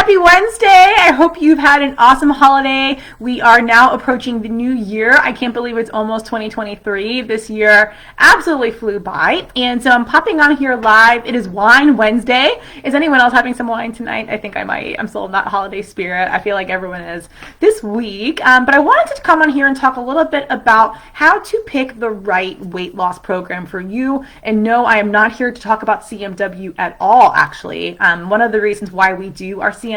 Happy Wednesday. I hope you've had an awesome holiday. We are now approaching the new year. I can't believe it's almost 2023. This year absolutely flew by. And so I'm popping on here live. It is Wine Wednesday. Is anyone else having some wine tonight? I think I might. I'm still not holiday spirit. I feel like everyone is this week. But I wanted to come on here and talk a little bit about how to pick the right weight loss program for you. And no, I am not here to talk about CMW at all, actually. One of the reasons why we do our CMW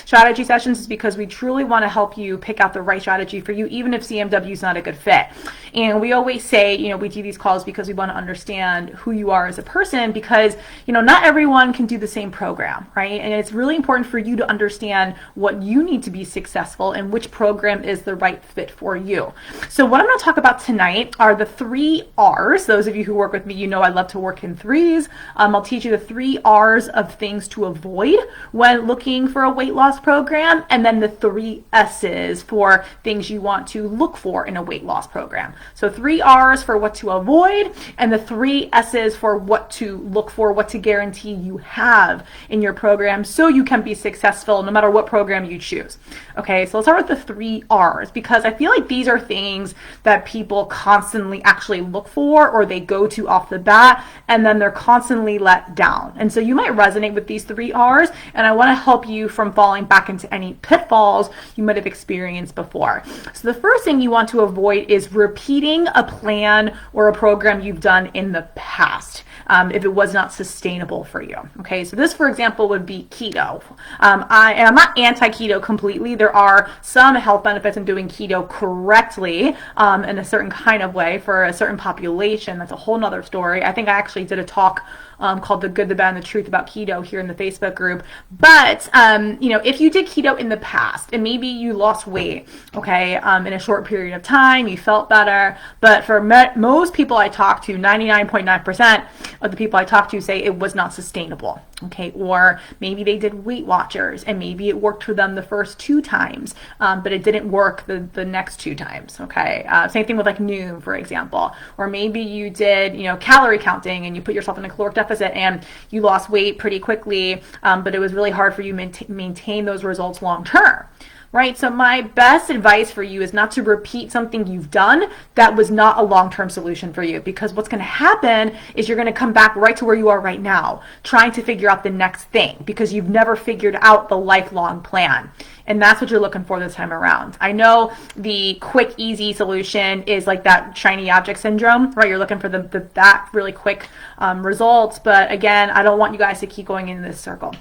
strategy sessions is because we truly want to help you pick out the right strategy for you, even if CMW is not a good fit. And we always say, we do these calls because we want to understand who you are as a person, because, not everyone can do the same program, right? And it's really important for you to understand what you need to be successful and which program is the right fit for you. So what I'm going to talk about tonight are the 3 R's. Those of you who work with me, I love to work in threes. I'll teach you the 3 R's of things to avoid when looking for a weight loss program, and then the 3 S's for things you want to look for in a weight loss program. So 3 R's for what to avoid, and the 3 S's for what to look for, what to guarantee you have in your program so you can be successful no matter what program you choose. Okay, so let's start with the 3 R's, because I feel like these are things that people constantly actually look for, or they go to off the bat, and then they're constantly let down. And so you might resonate with these 3 R's, and I want to help you from falling back into any pitfalls you might have experienced before. So the first thing you want to avoid is repeating a plan or a program you've done in the past. If it was not sustainable for you. Okay, so this, for example, would be keto. I'm not anti-keto completely. There are some health benefits in doing keto correctly in a certain kind of way for a certain population. That's a whole nother story. I think I actually did a talk called The Good, the Bad, and the Truth about keto here in the Facebook group. But, if you did keto in the past and maybe you lost weight, okay, in a short period of time, you felt better, but for most people I talk to, 99.9% of the people I talk to say it was not sustainable, okay, or maybe they did Weight Watchers and maybe it worked for them the first 2 times, but it didn't work the next 2 times, okay. Same thing with like Noom, for example, or maybe you did, calorie counting and you put yourself in a caloric deficit and you lost weight pretty quickly, but it was really hard for you to maintain those results long term. Right? So my best advice for you is not to repeat something you've done that was not a long-term solution for you, because what's going to happen is you're going to come back right to where you are right now, trying to figure out the next thing because you've never figured out the lifelong plan. And that's what you're looking for this time around. I know the quick, easy solution is like that shiny object syndrome, right? You're looking for that really quick results. But again, I don't want you guys to keep going in this circle.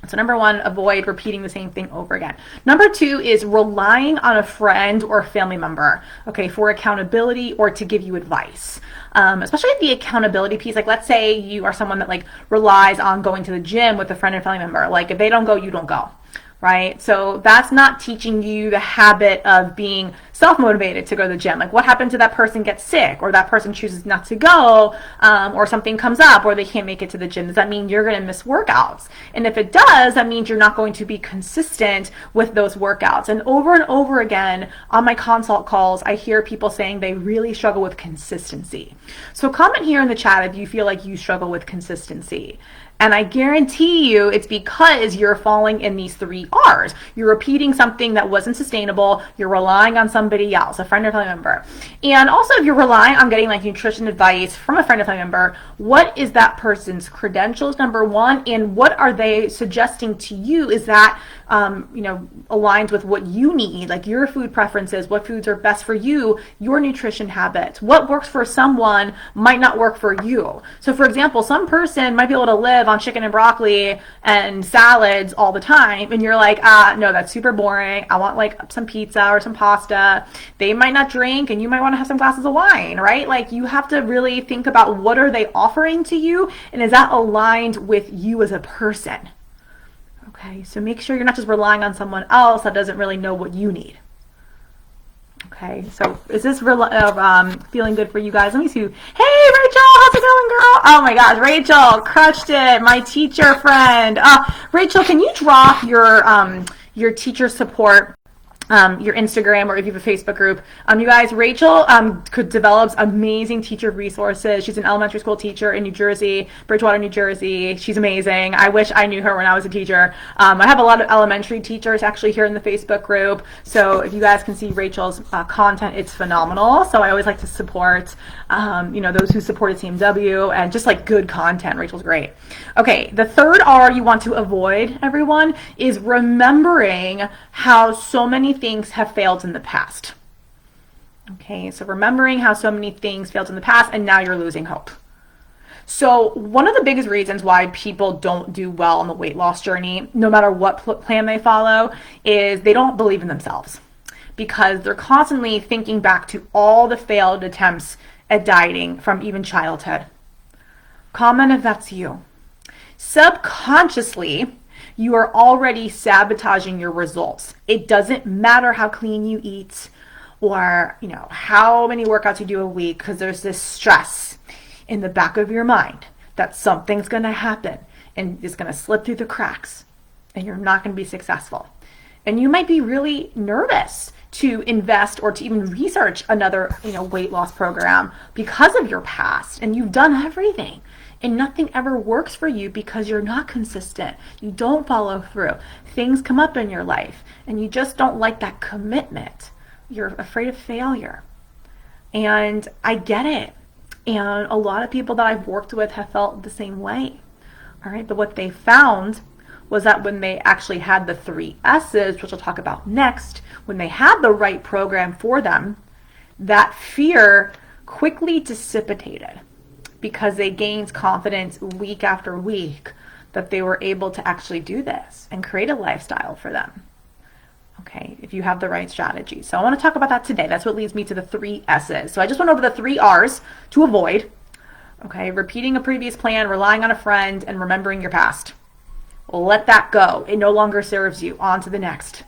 So number 1, avoid repeating the same thing over again. Number 2 is relying on a friend or family member, okay, for accountability or to give you advice. Especially the accountability piece. Like, let's say you are someone that relies on going to the gym with a friend or family member. Like, if they don't go, you don't go. Right? So that's not teaching you the habit of being self-motivated to go to the gym. Like, what happens if that person gets sick, or that person chooses not to go, or something comes up, or they can't make it to the gym? Does that mean you're going to miss workouts? And if it does, that means you're not going to be consistent with those workouts. And over again on my consult calls, I hear people saying they really struggle with consistency. So comment here in the chat if you feel like you struggle with consistency. And I guarantee you it's because you're falling in these 3 R's. You're repeating something that wasn't sustainable. You're relying on somebody else, a friend or family member. And also, if you're relying on getting nutrition advice from a friend or family member, what is that person's credentials, number 1, and what are they suggesting to you? Is that aligns with what you need, like your food preferences, what foods are best for you, your nutrition habits. What works for someone might not work for you. So for example, some person might be able to live on chicken and broccoli and salads all the time, and you're like, no, that's super boring. I want like some pizza or some pasta. They might not drink, and you might want to have some glasses of wine, right? Like, you have to really think about what are they offering to you, and is that aligned with you as a person? Okay, so make sure you're not just relying on someone else that doesn't really know what you need. Okay, so is this feeling good for you guys? Let me see. Hey, Rachel, how's it going, girl? Oh my gosh, Rachel crushed it. My teacher friend. Rachel, can you drop your teacher support your Instagram, or if you have a Facebook group. You guys, Rachel develops amazing teacher resources. She's an elementary school teacher in New Jersey, Bridgewater, New Jersey. She's amazing. I wish I knew her when I was a teacher. I have a lot of elementary teachers actually here in the Facebook group. So if you guys can see Rachel's content, it's phenomenal. So I always like to support, those who supported CMW and just like good content. Rachel's great. Okay, the third R you want to avoid, everyone, is remembering how so many things have failed in the past. Okay, so remembering how so many things failed in the past and now you're losing hope. So one of the biggest reasons why people don't do well on the weight loss journey, no matter what plan they follow, is they don't believe in themselves, because they're constantly thinking back to all the failed attempts at dieting from even childhood. Comment if that's you. Subconsciously, you are already sabotaging your results. It doesn't matter how clean you eat or, how many workouts you do a week, because there's this stress in the back of your mind that something's going to happen and it's going to slip through the cracks and you're not going to be successful. And you might be really nervous to invest or to even research another, weight loss program because of your past, and you've done everything. And nothing ever works for you because you're not consistent. You don't follow through. Things come up in your life and you just don't like that commitment. You're afraid of failure. And I get it. And a lot of people that I've worked with have felt the same way. All right. But what they found was that when they actually had the 3 S's, which I'll talk about next, when they had the right program for them, that fear quickly dissipated, because they gained confidence week after week that they were able to actually do this and create a lifestyle for them. Okay, if you have the right strategy. So I want to talk about that today. That's what leads me to the 3 S's. So I just went over the 3 R's to avoid. Okay, repeating a previous plan, relying on a friend, and remembering your past. Let that go. It no longer serves you. On to the next.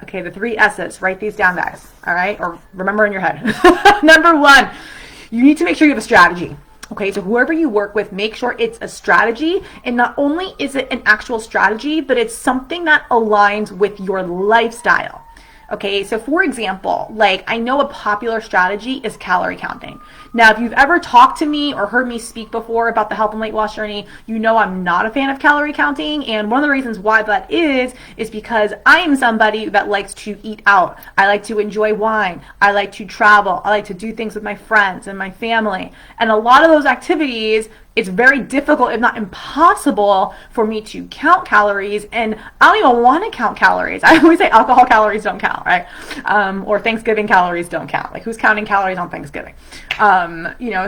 Okay, the 3 S's. Write these down, guys. All right, or remember in your head. Number 1, you need to make sure you have a strategy. Okay, so whoever you work with, make sure it's a strategy. And not only is it an actual strategy, but it's something that aligns with your lifestyle. Okay, so for example, like I know a popular strategy is calorie counting. Now, if you've ever talked to me or heard me speak before about the health and weight loss journey, you know I'm not a fan of calorie counting. And one of the reasons why that is because I am somebody that likes to eat out. I like to enjoy wine. I like to travel. I like to do things with my friends and my family. And a lot of those activities, it's very difficult, if not impossible, for me to count calories, and I don't even want to count calories. I always say alcohol calories don't count, right? Or Thanksgiving calories don't count. Like, who's counting calories on Thanksgiving?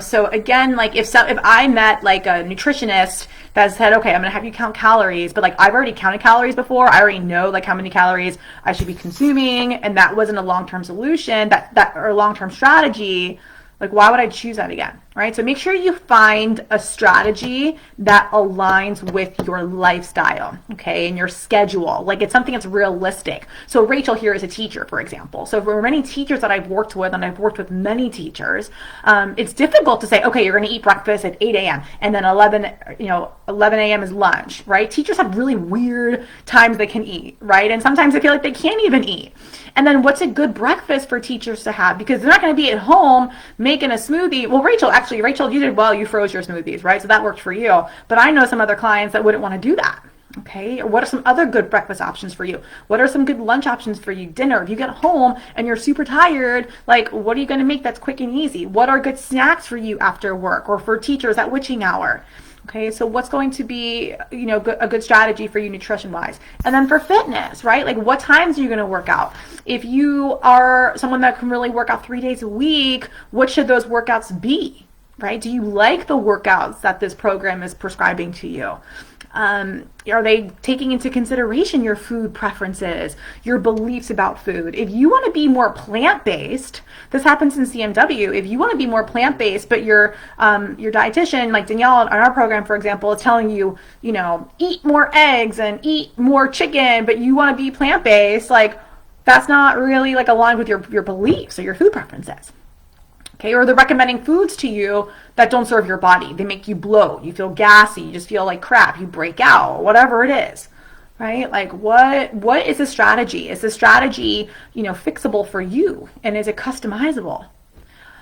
So again, like if I met like a nutritionist that said, okay, I'm gonna have you count calories, but like I've already counted calories before. I already know like how many calories I should be consuming, and that wasn't a long-term solution, or long-term strategy. Like, why would I choose that again, right? So make sure you find a strategy that aligns with your lifestyle, okay, and your schedule. Like, it's something that's realistic. So Rachel here is a teacher, for example. So for many teachers that I've worked with, and I've worked with many teachers, it's difficult to say, okay, you're going to eat breakfast at 8 a.m. and then 11 a.m. is lunch, right? Teachers have really weird times they can eat, right? And sometimes they feel like they can't even eat. And then what's a good breakfast for teachers to have? Because they're not going to be at home making a smoothie. Well, Rachel, you did well. You froze your smoothies, right? So that worked for you. But I know some other clients that wouldn't want to do that. Okay, or what are some other good breakfast options for you? What are some good lunch options for you? Dinner, if you get home and you're super tired, like what are you going to make that's quick and easy? What are good snacks for you after work, or for teachers at witching hour? Okay, so what's going to be, a good strategy for you nutrition-wise? And then for fitness, right? Like, what times are you going to work out? If you are someone that can really work out 3 days a week, what should those workouts be, right? Do you like the workouts that this program is prescribing to you? Are they taking into consideration your food preferences, your beliefs about food? If you want to be more plant-based, this happens in CMW. If you want to be more plant-based, but your dietitian, like Danielle on our program, for example, is telling you, eat more eggs and eat more chicken, but you want to be plant-based, like that's not really like aligned with your beliefs or your food preferences. Okay, or they're recommending foods to you that don't serve your body. They make you bloat. You feel gassy. You just feel like crap. You break out, whatever it is. right? Like what is the strategy? Is the strategy, fixable for you? And is it customizable?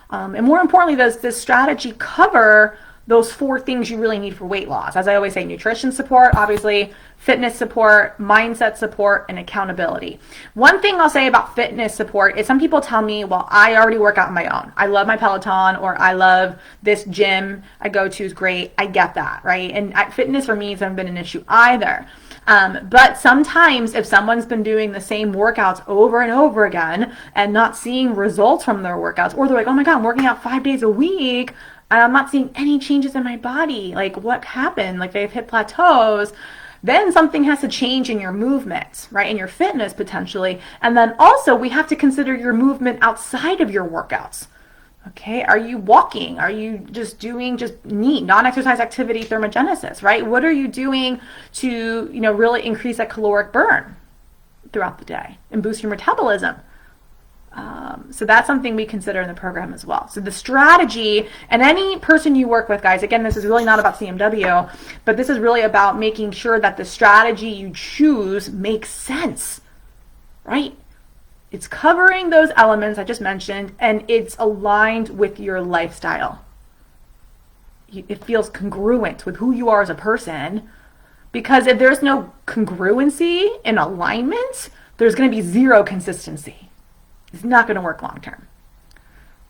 And more importantly, does this strategy cover those 4 things you really need for weight loss? As I always say, nutrition support, obviously, fitness support, mindset support, and accountability. One thing I'll say about fitness support is some people tell me, well, I already work out on my own. I love my Peloton, or I love this gym I go to is great. I get that, right? And fitness for me hasn't been an issue either. But sometimes if someone's been doing the same workouts over and over again and not seeing results from their workouts, or they're like, oh my God, I'm working out 5 days a week and I'm not seeing any changes in my body. Like, what happened? Like, they've hit plateaus. Then something has to change in your movement, right? In your fitness potentially. And then also we have to consider your movement outside of your workouts. Okay, are you walking? Are you just doing NEAT, non-exercise activity thermogenesis, right? What are you doing to, really increase that caloric burn throughout the day and boost your metabolism? So that's something we consider in the program as well. So the strategy, and any person you work with, guys, again, this is really not about CMW, but this is really about making sure that the strategy you choose makes sense, right? It's covering those elements I just mentioned, and it's aligned with your lifestyle. It feels congruent with who you are as a person, because if there's no congruency and alignment, there's going to be zero consistency. It's not going to work long term.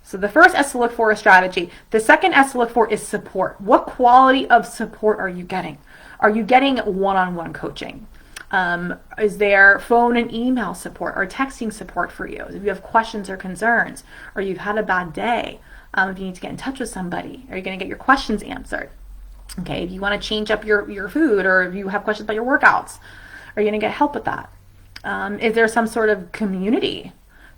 So the first S to look for is strategy. The second S to look for is support. What quality of support are you getting? Are you getting one-on-one coaching? Is there phone and email support or texting support for you? If you have questions or concerns, or you've had a bad day, if you need to get in touch with somebody, are you going to get your questions answered? Okay, if you want to change up your food, or if you have questions about your workouts, are you going to get help with that? Is there some sort of community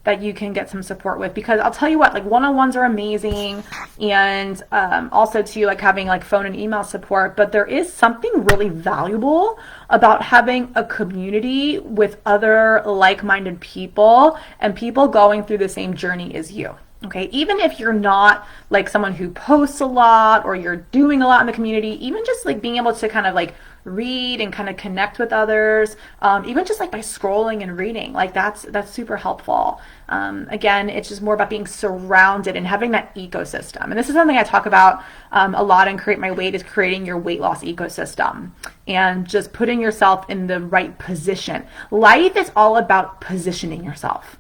that you can get some support with? Because I'll tell you what, like, one-on-ones are amazing, and also too, like, having like phone and email support, but there is something really valuable about having a community with other like-minded people and people going through the same journey as you. Okay, even if you're not like someone who posts a lot, or you're doing a lot in the community, even just like being able to kind of like read and kind of connect with others, even just like by scrolling and reading, like that's super helpful. Again, it's just more about being surrounded and having that ecosystem. And this is something I talk about a lot in Create My Weight, is creating your weight loss ecosystem and just putting yourself in the right position. Life is all about positioning yourself.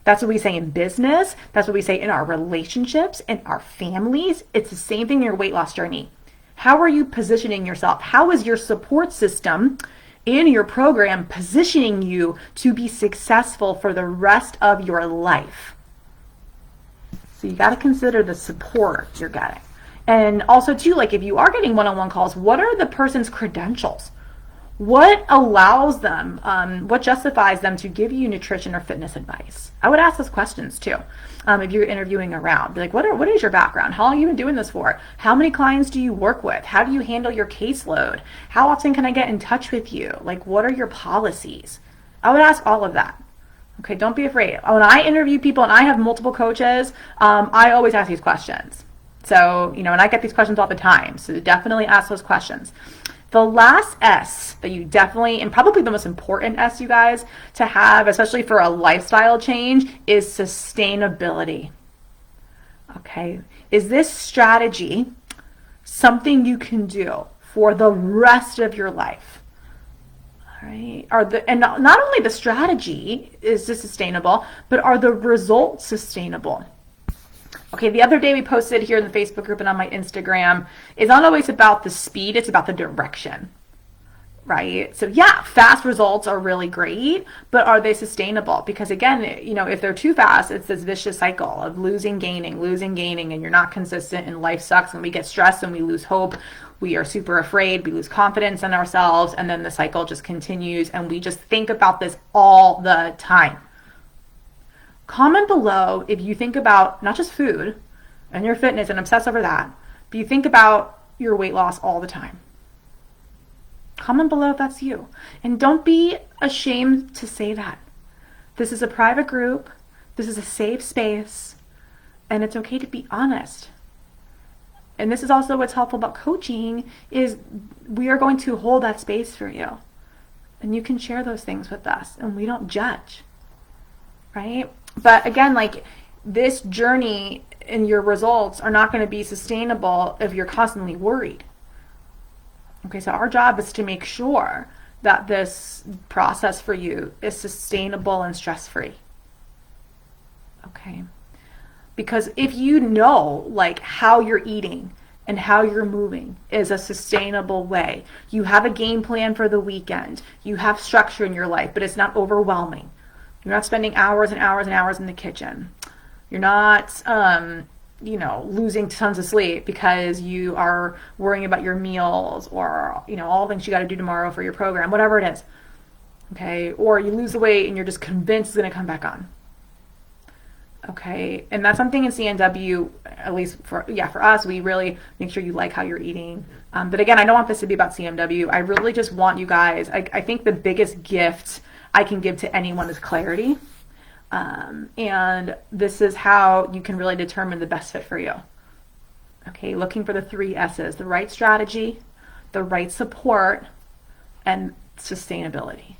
That's what we say in business. That's what we say in our relationships, in our families. It's the same thing in your weight loss journey. How are you positioning yourself? How is your support system in your program positioning you to be successful for the rest of your life? So you got to consider the support you're getting. And also too, like, if you are getting one-on-one calls, what are the person's credentials? What allows them, what justifies them to give you nutrition or fitness advice? I would ask those questions too. If you're interviewing around, be like, what is your background? How long have you been doing this for? How many clients do you work with? How do you handle your caseload? How often can I get in touch with you? Like, what are your policies? I would ask all of that. Okay, don't be afraid. When I interview people, and I have multiple coaches, I always ask these questions. So, and I get these questions all the time. So definitely ask those questions. The last S that you definitely, and probably the most important S, you guys, to have, especially for a lifestyle change, is sustainability. Okay, is this strategy something you can do for the rest of your life? All right, and not only the strategy is this sustainable, but are the results sustainable? Okay, the other day we posted here in the Facebook group and on my Instagram, it's not always about the speed, it's about the direction, right? So yeah, fast results are really great, but are they sustainable? Because again, if they're too fast, it's this vicious cycle of losing, gaining, and you're not consistent, and life sucks, and we get stressed and we lose hope. We are super afraid, we lose confidence in ourselves, and then the cycle just continues, and we just think about this all the time. Comment below if you think about not just food and your fitness and obsess over that, but you think about your weight loss all the time. Comment below if that's you. And don't be ashamed to say that. This is a private group. This is a safe space. And it's okay to be honest. And this is also what's helpful about coaching, is we are going to hold that space for you. And you can share those things with us, and we don't judge, right? But again, like, this journey and your results are not going to be sustainable if you're constantly worried. Okay, so our job is to make sure that this process for you is sustainable and stress-free. Okay, because if you know, like, how you're eating and how you're moving is a sustainable way, you have a game plan for the weekend, you have structure in your life, but it's not overwhelming. You're not spending hours and hours and hours in the kitchen. You're not, losing tons of sleep because you are worrying about your meals or, all the things you got to do tomorrow for your program, whatever it is. Okay, or you lose the weight and you're just convinced it's going to come back on. Okay, and that's something in CNW, at least for us, we really make sure you like how you're eating. But again, I don't want this to be about CMW. I really just want you guys, I think the biggest gift I can give to anyone is clarity. And this is how you can really determine the best fit for you. Okay, looking for the 3 S's, the right strategy, the right support, and sustainability.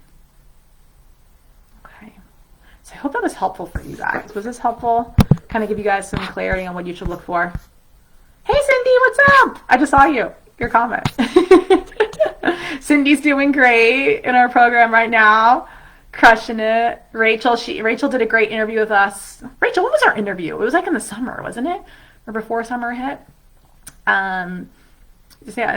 So I hope that was helpful for you guys. Was this helpful? Kind of give you guys some clarity on what you should look for. Hey, Cindy, what's up? I just saw your comment. Cindy's doing great in our program right now. Crushing it. Rachel did a great interview with us. Rachel, what was our interview? It was like in the summer, wasn't it? Or before summer hit? And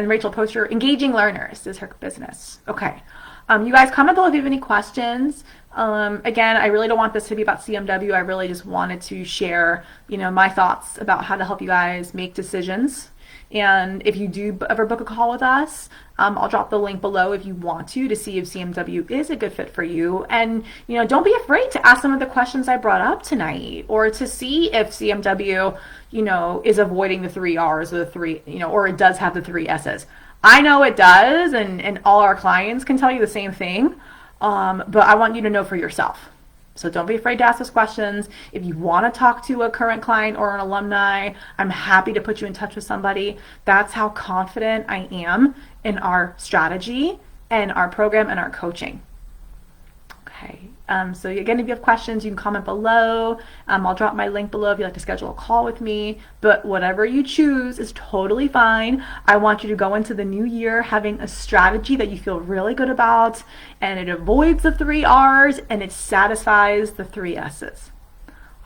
Rachel Poster, Engaging Learners is her business. Okay. You guys comment below if you have any questions. Again, I really don't want this to be about CMW. I really just wanted to share, my thoughts about how to help you guys make decisions. And if you do ever book a call with us, I'll drop the link below if you want to see if CMW is a good fit for you. And, don't be afraid to ask some of the questions I brought up tonight, or to see if CMW, is avoiding the 3 R's or the 3, or it does have the 3 S's. I know it does, and all our clients can tell you the same thing, but I want you to know for yourself. So don't be afraid to ask those questions. If you want to talk to a current client or an alumni, I'm happy to put you in touch with somebody. That's how confident I am in our strategy and our program and our coaching. Okay. So again, if you have questions, you can comment below. I'll drop my link below if you'd like to schedule a call with me. But whatever you choose is totally fine. I want you to go into the new year having a strategy that you feel really good about, and it avoids the 3 R's and it satisfies the 3 S's.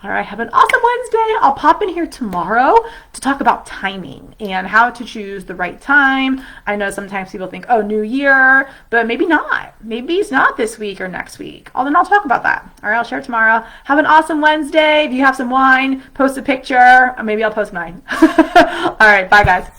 All right, have an awesome Wednesday. I'll pop in here tomorrow to talk about timing and how to choose the right time. I know sometimes people think, oh, new year, but maybe not. Maybe it's not this week or next week. Then I'll talk about that. All right, I'll share it tomorrow. Have an awesome Wednesday. If you have some wine, post a picture. Or maybe I'll post mine. All right, bye, guys.